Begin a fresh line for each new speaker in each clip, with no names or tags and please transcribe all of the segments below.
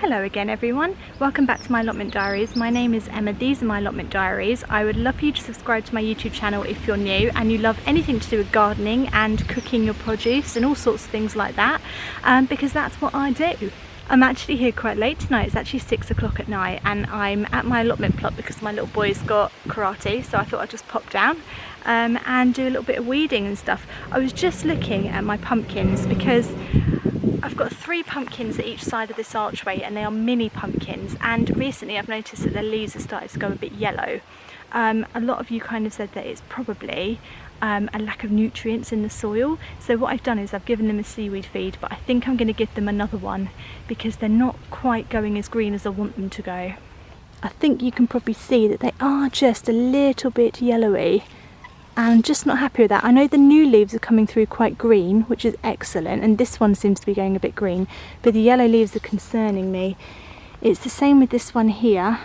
Hello again everyone, welcome back to my Allotment Diaries. My name is Emma, these are my Allotment Diaries. I would love for you to subscribe to my YouTube channel if you're new and you love anything to do with gardening and cooking your produce and all sorts of things like that, because that's what I do. I'm actually here quite late tonight, it's actually 6 o'clock at night and I'm at my allotment plot because my little boy's got karate, so I thought I'd just pop down and do a little bit of weeding and stuff. I was just looking at my pumpkins because I've got 3 pumpkins at each side of this archway and they are mini pumpkins, and recently I've noticed that their leaves have started to go a bit yellow. A lot of you kind of said that it's probably a lack of nutrients in the soil, so what I've done is I've given them a seaweed feed, but I think I'm going to give them another one because they're not quite going as green as I want them to go. I think you can probably see that they are just a little bit yellowy. I'm just not happy with that. I know the new leaves are coming through quite green, which is excellent, and this one seems to be going a bit green, but the yellow leaves are concerning me. It's the same with this one here,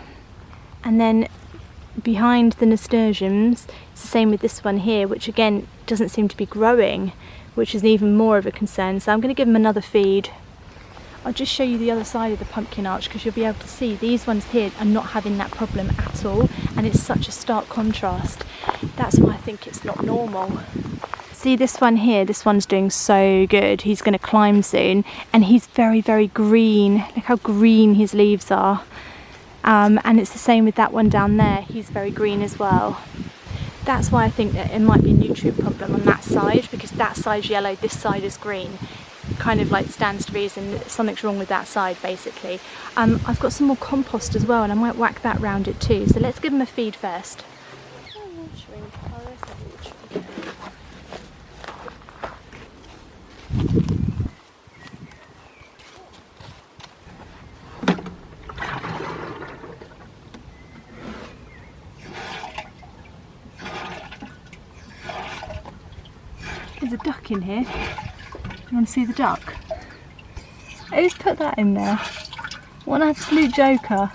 and then behind the nasturtiums it's the same with this one here, which again doesn't seem to be growing, which is even more of a concern. So I'm going to give them another feed. I'll just show you the other side of the pumpkin arch because you'll be able to see these ones here are not having that problem at all, and it's such a stark contrast. That's why I think it's not normal. See this one here, this one's doing so good. He's going to climb soon and he's very, very green. Look how green his leaves are. And it's the same with that one down there, he's very green as well. That's why I think that it might be a nutrient problem on that side, because that side's yellow, this side is green. Kind of like stands to reason something's wrong with that side basically. I've got some more compost as well and I might whack that round it too, so let's give them a feed first. There's a duck in here. Do you want to see the duck? Who's put that in there? What an absolute joker.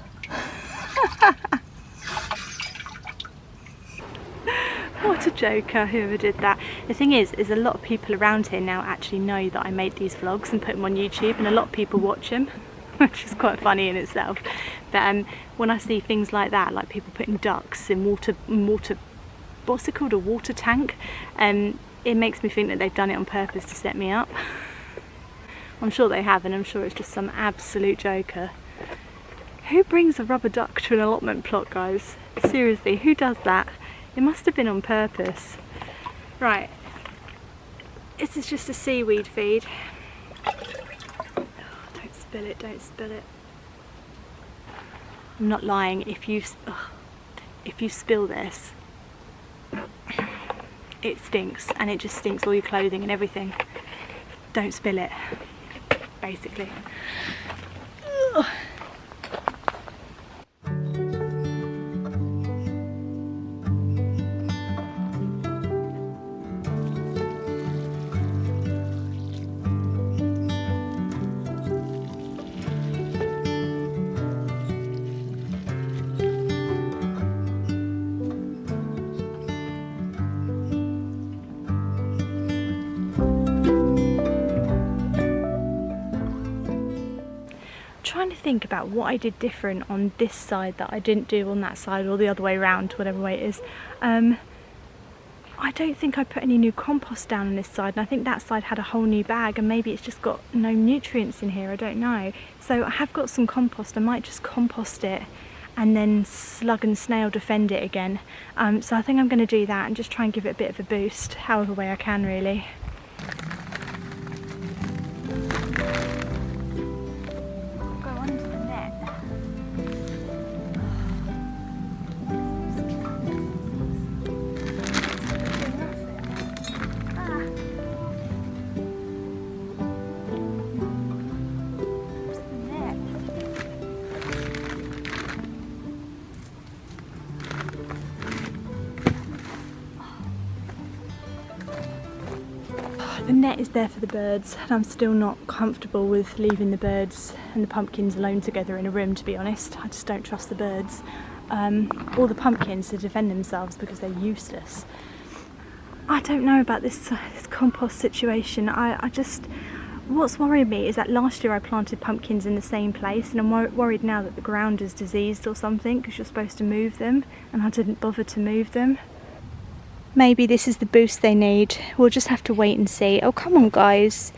What a joker, whoever did that. The thing is a lot of people around here now actually know that I made these vlogs and put them on YouTube, and a lot of people watch them, which is quite funny in itself. But when I see things like that, like people putting ducks in water, what's it called, a water tank, it makes me think that they've done it on purpose to set me up. I'm sure they have, and I'm sure it's just some absolute joker. Who brings a rubber duck to an allotment plot, guys? Seriously, who does that? It must have been on purpose. Right, this is just a seaweed feed. Oh, don't spill it, don't spill it. I'm not lying, if you spill this, it stinks, and it just stinks all your clothing and everything. Don't spill it, basically. Ugh. Trying to think about what I did different on this side that I didn't do on that side, or the other way around, whatever way it is. I don't think I put any new compost down on this side, and I think that side had a whole new bag, and maybe it's just got no nutrients in here, I don't know. So I have got some compost, I might just compost it and then slug and snail defend it again. So I think I'm going to do that and just try and give it a bit of a boost, however way I can really. The net is there for the birds, and I'm still not comfortable with leaving the birds and the pumpkins alone together in a room, to be honest. I just don't trust the birds or the pumpkins to defend themselves because they're useless. I don't know about this compost situation. I just, What's worrying me is that last year I planted pumpkins in the same place, and I'm worried now that the ground is diseased or something, because you're supposed to move them and I didn't bother to move them. Maybe this is the boost they need. We'll just have to wait and see. Oh, come on guys.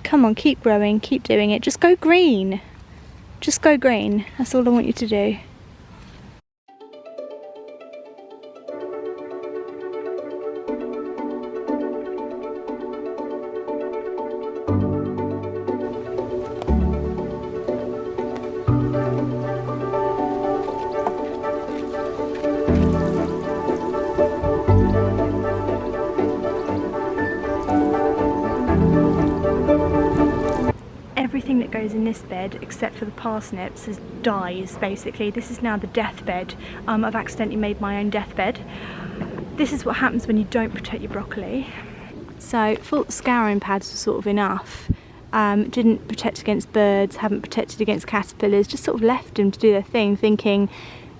Come on, keep growing, keep doing it. Just go green. Just go green. That's all I want you to do. Everything that goes in this bed, except for the parsnips, dies basically. This is now the deathbed. I've accidentally made my own deathbed. This is what happens when you don't protect your broccoli. So thought the scouring pads were sort of enough. Didn't protect against birds, haven't protected against caterpillars, just sort of left them to do their thing, thinking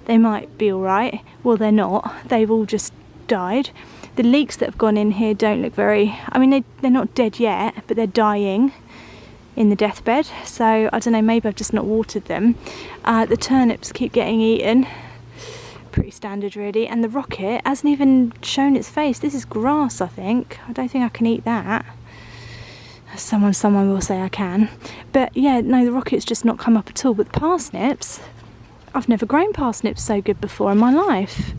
they might be alright. Well, they're not. They've all just died. The leeks that have gone in here don't look very, I mean, they're not dead yet, but they're dying in the deathbed, so I don't know, maybe I've just not watered them. The turnips keep getting eaten, pretty standard really, and the rocket hasn't even shown its face. This is grass, I think. I don't think I can eat that. Someone will say I can, but yeah, no, the rocket's just not come up at all. But the parsnips, I've never grown parsnips so good before in my life.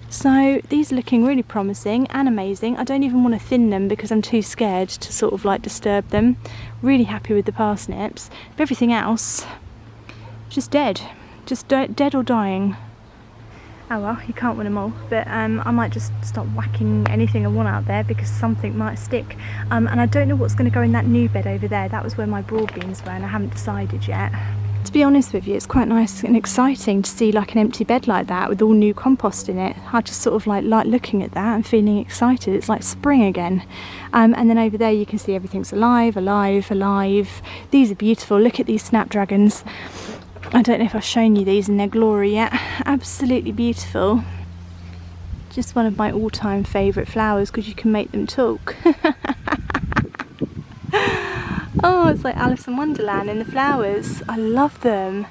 So these are looking really promising and amazing. I don't even want to thin them because I'm too scared to sort of like disturb them. Really happy with the parsnips. But everything else, just dead. Just dead or dying. Oh well, you can't win them all. But I might just start whacking anything I want out there because something might stick. And I don't know what's going to go in that new bed over there. That was where my broad beans were and I haven't decided yet. To be honest with you, it's quite nice and exciting to see like an empty bed like that with all new compost in it. I just sort of like looking at that and feeling excited. It's like spring again. And then over there you can see everything's alive, alive, alive. These are beautiful. Look at these snapdragons. I don't know if I've shown you these in their glory yet. Absolutely beautiful. Just one of my all-time favourite flowers because you can make them talk. Oh, it's like Alice in Wonderland in the flowers. I love them.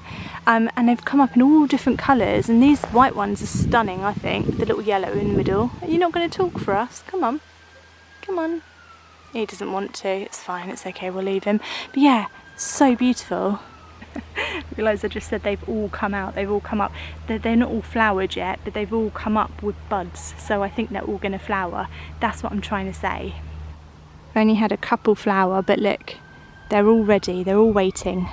And they've come up in all different colours, and these white ones are stunning, I think, with the little yellow in the middle. Are you not going to talk for us? Come on. Come on. He doesn't want to. It's fine. It's okay. We'll leave him. But yeah, so beautiful. I realise I just said they've all come out. They've all come up. They're not all flowered yet, but they've all come up with buds. So I think they're all going to flower. That's what I'm trying to say. I've only had a couple flower, but look. They're all ready, they're all waiting.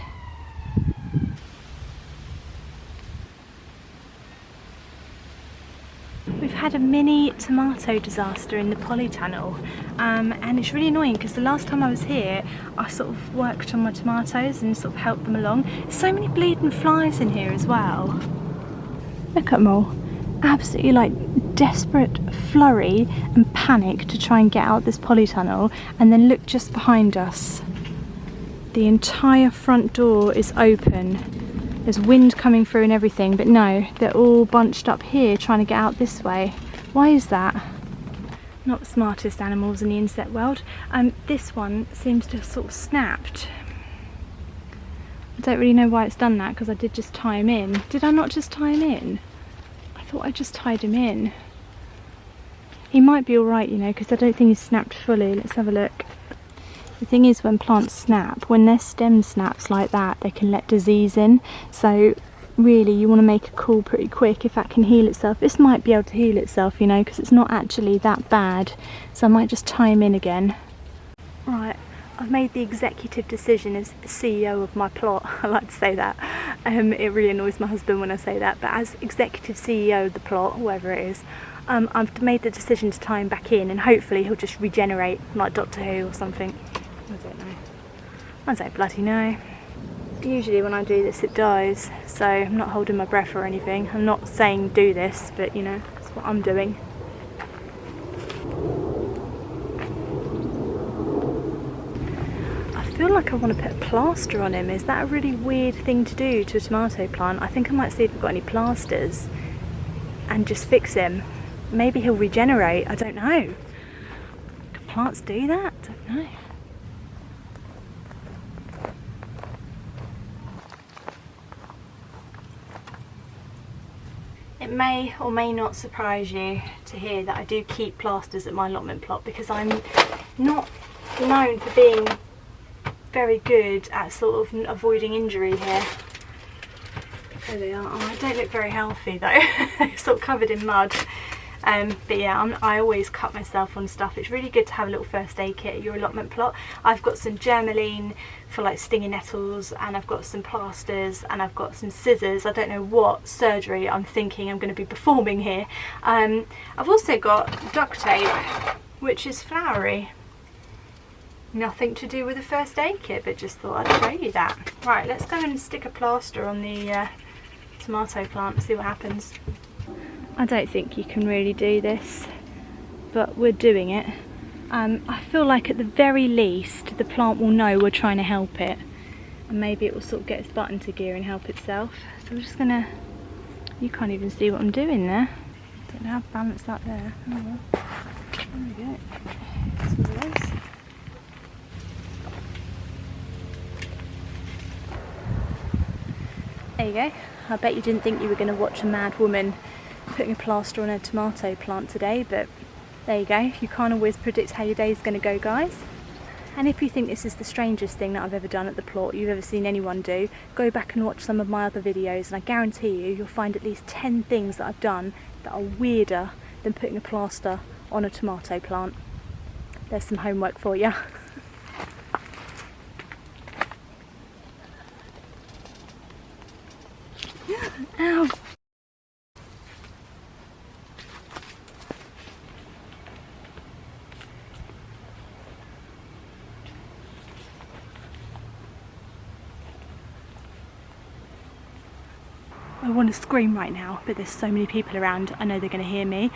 We've had a mini tomato disaster in the polytunnel, and it's really annoying because the last time I was here I sort of worked on my tomatoes and sort of helped them along. There's so many bleeding flies in here as well. Look at them all. Absolutely like desperate flurry and panic to try and get out this polytunnel, and then look just behind us. The entire front door is open. There's wind coming through and everything, but no, they're all bunched up here trying to get out this way. Why is that? Not the smartest animals in the insect world. This one seems to have sort of snapped. I don't really know why it's done that because I did just tie him in. Did I not just tie him in? I thought I just tied him in. He might be alright, you know, because I don't think he's snapped fully. Let's have a look. The thing is, when plants snap, when their stem snaps like that, they can let disease in. So really you want to make a call pretty quick if that can heal itself. This might be able to heal itself, you know, because it's not actually that bad. So I might just tie him in again. Right, I've made the executive decision as CEO of my plot. I like to say that. It really annoys my husband when I say that, but as executive CEO of the plot, whoever it is, I've made the decision to tie him back in, and hopefully he'll just regenerate like Doctor Who or something. I don't know. I don't bloody know. Usually when I do this it dies, so I'm not holding my breath or anything. I'm not saying do this, but you know, that's what I'm doing. I feel like I want to put a plaster on him. Is that a really weird thing to do to a tomato plant? I think I might see if I've got any plasters and just fix him. Maybe he'll regenerate, I don't know. Can plants do that? I don't know. It may or may not surprise you to hear that I do keep plasters at my allotment plot, because I'm not known for being very good at sort of avoiding injury here. There they are. Oh, I don't look very healthy though. Sort of covered in mud. But yeah, I always cut myself on stuff. It's really good to have a little first aid kit at your allotment plot. I've got some Germaline for like stinging nettles, and I've got some plasters, and I've got some scissors. I don't know what surgery I'm thinking I'm going to be performing here. I've also got duct tape, which is flowery. Nothing to do with a first aid kit, but just thought I'd show you that. Right, let's go and stick a plaster on the tomato plant and see what happens. I don't think you can really do this, but we're doing it. I feel like at the very least the plant will know we're trying to help it, and maybe it will sort of get its butt into gear and help itself. So we're just gonna, you can't even see what I'm doing there. Don't know how balanced that there. Oh well. There we go. That's what it is. There you go. I bet you didn't think you were going to watch a mad woman putting a plaster on a tomato plant today, but there you go. You can't always predict how your day is going to go, guys. And if you think this is the strangest thing that I've ever done at the plot, you've ever seen anyone do, go back and watch some of my other videos, and I guarantee you'll find at least 10 things that I've done that are weirder than putting a plaster on a tomato plant. There's some homework for you. Ow! I want to scream right now, but there's so many people around, I know they're going to hear me.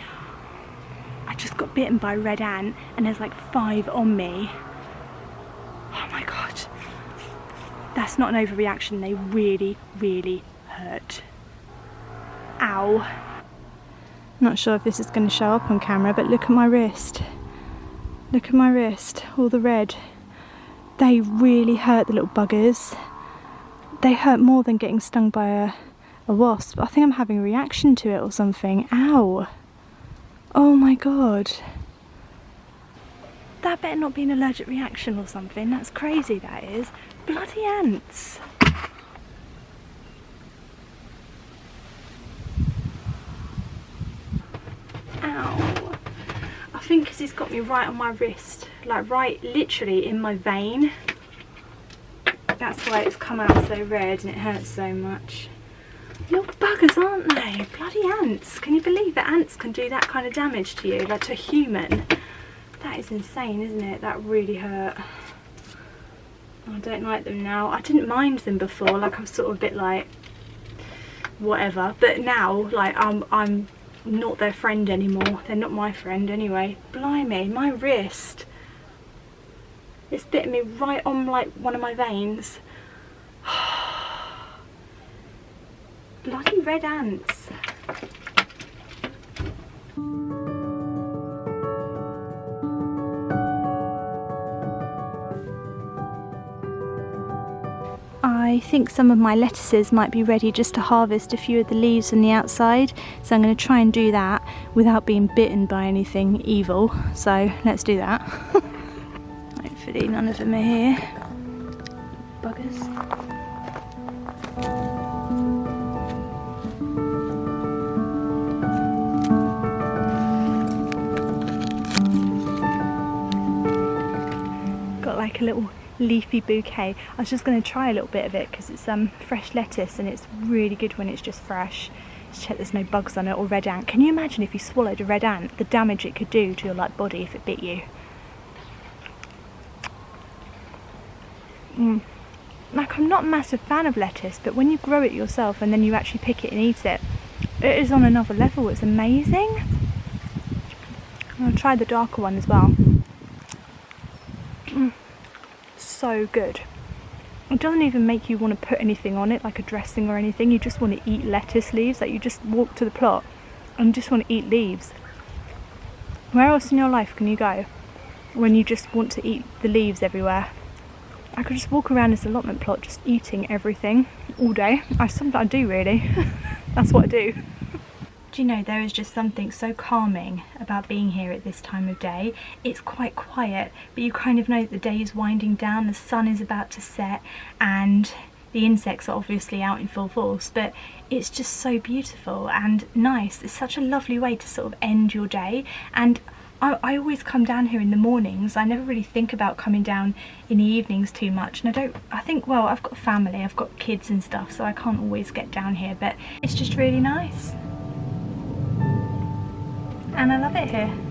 I just got bitten by a red ant and there's like 5 on me. Oh my god. That's not an overreaction, they really, really hurt. Ow. Not sure if this is going to show up on camera, but look at my wrist. Look at my wrist, all the red. They really hurt, the little buggers. They hurt more than getting stung by a wasp. I think I'm having a reaction to it or something. Ow. Oh my god. That better not be an allergic reaction or something. That's crazy, that is. Bloody ants. Ow. I think because it's got me right on my wrist. Like right literally in my vein. That's why it's come out so red and it hurts so much. Little buggers, aren't they? Bloody ants. Can you believe that ants can do that kind of damage to you, like to a human? That is insane, isn't it? That really hurt. I don't like them now. I didn't mind them before, like I'm sort of a bit like whatever, but now like I'm not their friend anymore. They're not my friend anyway. Blimey, my wrist. It's bitten me right on like one of my veins. Bloody red ants. I think some of my lettuces might be ready just to harvest a few of the leaves on the outside, so I'm going to try and do that without being bitten by anything evil, so let's do that. Hopefully none of them are here. Buggers. Got like a little leafy bouquet. I was just going to try a little bit of it because it's fresh lettuce and it's really good when it's just fresh. Just check there's no bugs on it or red ant. Can you imagine if you swallowed a red ant, the damage it could do to your like body if it bit you? Like I'm not a massive fan of lettuce, but when you grow it yourself and then you actually pick it and eat it, it is on another level. It's amazing. I'll try the darker one as well. So good. It doesn't even make you want to put anything on it, like a dressing or anything. You just want to eat lettuce leaves. Like you just walk to the plot and just want to eat leaves. Where else in your life can you go when you just want to eat the leaves everywhere? I could just walk around this allotment plot just eating everything all day. Sometimes I do really. That's what I do. Do you know, there is just something so calming about being here at this time of day. It's quite quiet, but you kind of know that the day is winding down, the sun is about to set, and the insects are obviously out in full force, but it's just so beautiful and nice. It's such a lovely way to sort of end your day. And I always come down here in the mornings. I never really think about coming down in the evenings too much, and I think, well, I've got a family, I've got kids and stuff, so I can't always get down here, but it's just really nice. And I love it here.